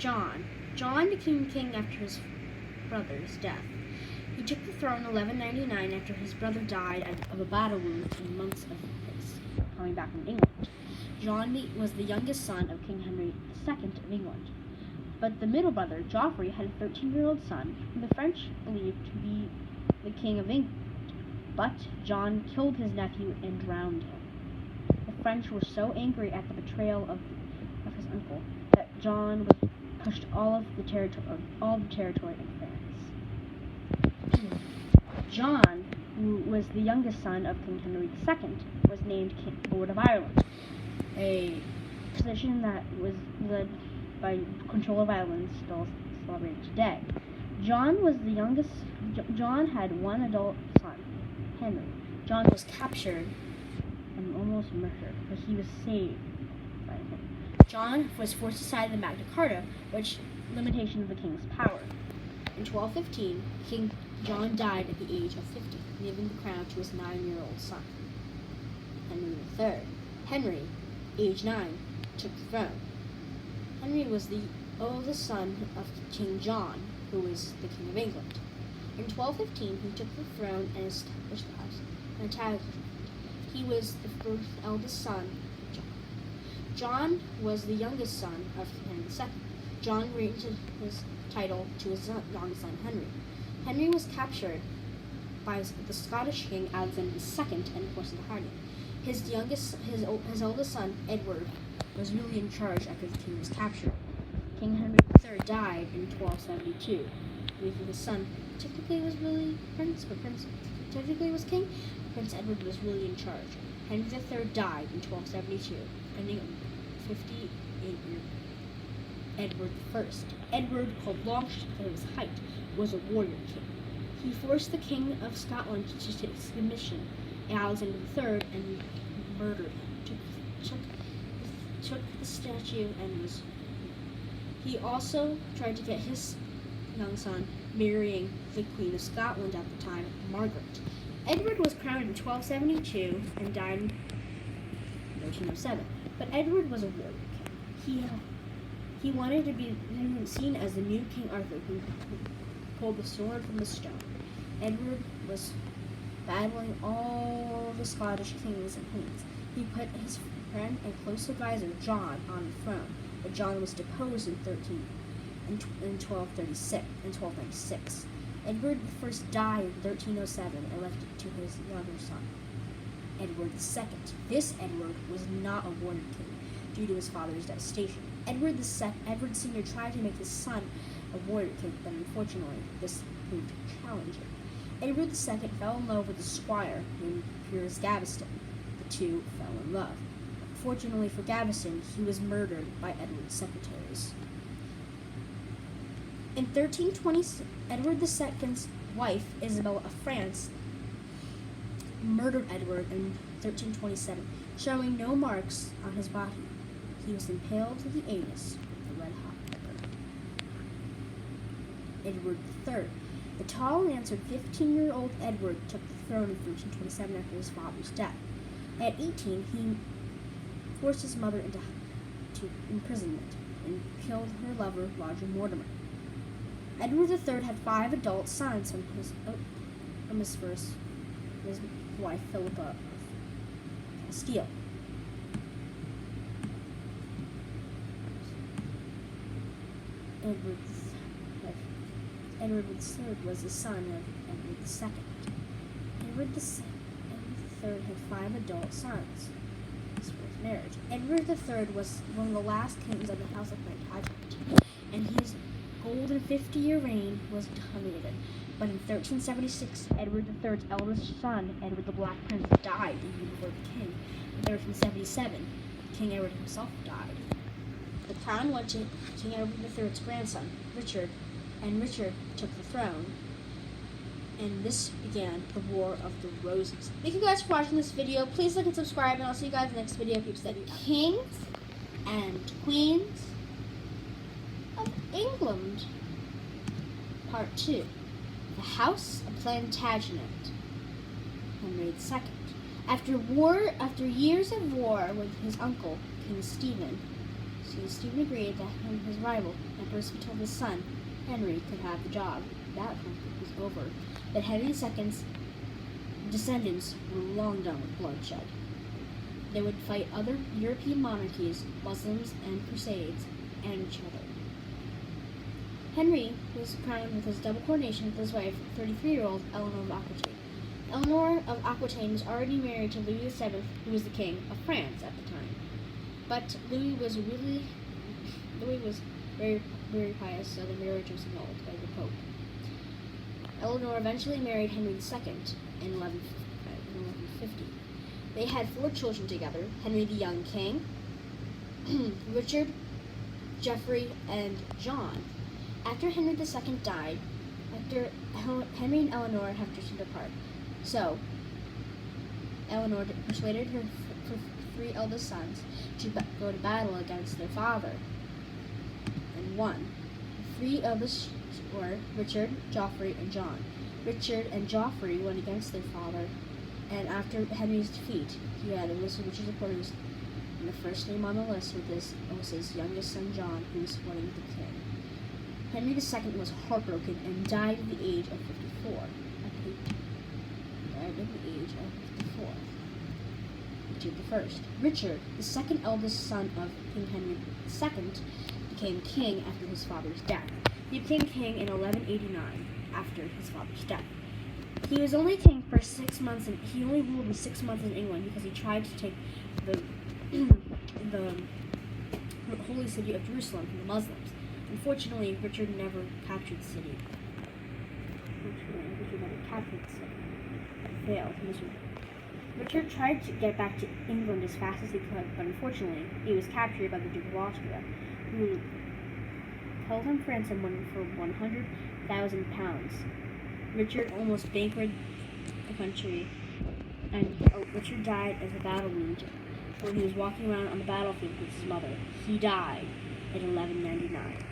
John. John became king after his brother's death. He took the throne in 1199 after his brother died of a battle wound in months of his coming back from England. John was the youngest son of King Henry II of England. But the middle brother, Geoffrey, had a 13-year-old son whom the French believed to be the King of England. But John killed his nephew and drowned him. The French were so angry at the betrayal of his uncle that John pushed all the territory in France. John, who was the youngest son of King Henry II, was named Lord of Ireland, a position that was led by control of Ireland still celebrated today. John had one adult son, Henry. John was captured and almost murdered, but he was saved by him. John was forced to sign the Magna Carta, which limitation of the king's power. In 1215, King John died at the age of 50, leaving the crown to his 9-year-old son, Henry III. Henry, age 9, took the throne. Henry was the oldest son of King John, who was the King of England. In 1215, he took the throne and established the house Plantagenet. He was the eldest son of John. John was the youngest son of Henry II. John granted his title to his youngest son, Henry. Henry was captured by the Scottish King Alexander II and forced into hiding. His oldest son, Edward, was really in charge after the king was captured. King Henry III died in 1272, leaving his son, technically was really prince, but technically was king. Prince Edward was really in charge. Henry III died in 1272, ending 58-year Edward I. Edward, called Longshot for his height, was a warrior king. He forced the King of Scotland to take submission, Alexander III, and murdered him. Took the statue and was. He also tried to get his young son marrying the Queen of Scotland at the time, Margaret. Edward was crowned in 1272 and died in 1307. But Edward was a warrior king. He wanted to be seen as the new King Arthur, who pulled the sword from the stone. Edward was battling all the Scottish kings and queens. He put his friend and close advisor John on the throne, but John was deposed in 1296. Edward I died in 1307 and left it to his younger son, Edward II. This Edward was not a warrior king due to his father's devastation. Edward Sr. tried to make his son a warrior king, but unfortunately this proved challenging. Edward II fell in love with a squire named Piers Gaveston. The two fell in love. Fortunately for Gaveston, he was murdered by Edward's secretaries. In 1320, Edward II's wife, Isabella of France, murdered Edward in 1327, showing no marks on his body. He was impaled to the anus with a red-hot pepper. Edward III. The tall and answered 15-year-old Edward took the throne in 1327 after his father's death. At 18, he forced his mother into imprisonment and killed her lover, Roger Mortimer. Edward III had 5 adult sons from his wife, Philippa of Castile. Edward III was the son of Edward II. Edward III had 5 adult sons. His fourth marriage. Edward III was one of the last kings of the House of Plantagenet, and his golden 50-year reign was dominated. But in 1376, Edward III's eldest son, Edward the Black Prince, died the year before the king. In 1377, King Edward himself died. The crown went to King Edward III's grandson, Richard, and Richard took the throne. And this began the War of the Roses. Thank you guys for watching this video. Please like and subscribe, and I'll see you guys in the next video. Keep studying. Kings and Queens of England, Part 2. The House of Plantagenet. Henry II. After years of war with his uncle, King Stephen, Stephen agreed that his rival, Emperor Vitel's son, Henry, could have the job. That conflict was over, but Henry II's descendants were long done with bloodshed. They would fight other European monarchies, Muslims, and Crusades, and each other. Henry was crowned with his double coronation with his wife, 33-year-old Eleanor of Aquitaine. Eleanor of Aquitaine was already married to Louis VII, who was the king of France at the time. But Louis was very, very pious, so the marriage was annulled by the Pope. Eleanor eventually married Henry II in 1150. They had 4 children together: Henry the Young King, Richard, Geoffrey, and John. After Henry II died, Henry and Eleanor have drifted apart. So, Eleanor persuaded her 3 eldest sons to go to battle against their father, and won. The 3 eldest were Richard, Geoffrey, and John. Richard and Geoffrey went against their father, and after Henry's defeat, he had a list of Richard's supporters, and the first name on the list was his youngest son John, who was running the king. Henry II was heartbroken and died at the age of 54. Richard I. Richard, the second eldest son of King Henry II, became king after his father's death. He became king in 1189 after his father's death. He was only king for 6 months, and he only ruled for 6 months in England because he tried to take the holy city of Jerusalem from the Muslims. Unfortunately, Richard never captured the city. It failed miserably. Richard tried to get back to England as fast as he could, but unfortunately, he was captured by the Duke of Austria, who held him for ransom for £100,000. Richard almost bankrupted the country, and Richard died as a battle wound when he was walking around on the battlefield with his mother. He died in 1199.